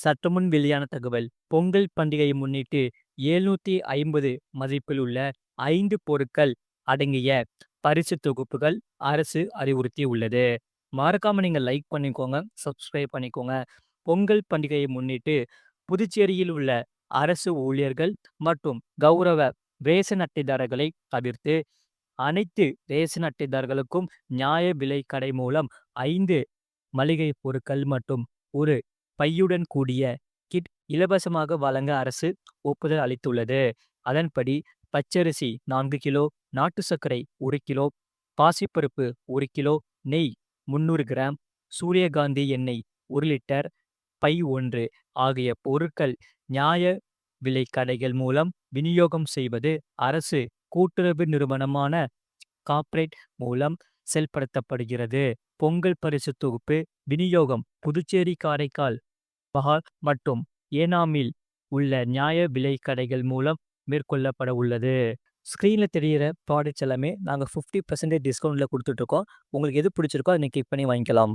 சற்றுமுன் வெளியான தகவல். பொங்கல் பண்டிகையை முன்னிட்டு 750 மதிப்பில் உள்ள 5 பொருட்கள் அடங்கிய பரிசு தொகுப்புகள் அரசு அறிவுறுத்தியுள்ளது. மறக்காம நீங்க லைக் பண்ணிக்கோங்க, சப்ஸ்கிரைப் பண்ணிக்கோங்க. பொங்கல் பண்டிகையை முன்னிட்டு புதுச்சேரியில் உள்ள அரசு ஊழியர்கள் மற்றும் கௌரவ ரேஷன் அட்டைதாரர்களை தவிர்த்து அனைத்து ரேஷன் அட்டைதாரர்களுக்கும் நியாய விலை கடை மூலம் 5 மளிகை பொருட்கள் மற்றும் ஒரு பையுடன் கூடிய கிட் இலவசமாக வழங்க அரசு ஒப்புதல் அளித்துள்ளது. அதன்படி பச்சரிசி 4 கிலோ, நாட்டு சர்க்கரை 1 கிலோ, பாசிப்பருப்பு 1 கிலோ, நெய் 300 கிராம், சூரியகாந்தி எண்ணெய் 1 லிட்டர், பை 1 ஆகிய பொருட்கள் நியாய விலை கடைகள் மூலம் விநியோகம் செய்வது அரசு கூட்டுறவு நிறுவனமான கார்ப்பரேட் மூலம் செயல்படுத்தப்படுகிறது. பொங்கல் பரிசு தொகுப்பு விநியோகம் புதுச்சேரி, காரைக்கால், பஹார் மற்றும் ஏனாமில் உள்ள நியாய விலை கடைகள் மூலம் மேற்கொள்ளப்பட உள்ளது. ஸ்க்ரீனில் தெரிகிற ப்ராடக்ட்ஸ் எல்லாமே நாங்கள் 50% டிஸ்கவுண்ட்டில் கொடுத்துட்ருக்கோம். உங்களுக்கு எது பிடிச்சிருக்கோ அதை நீங்கள் கிளிக் பண்ணி வாங்கிக்கலாம்.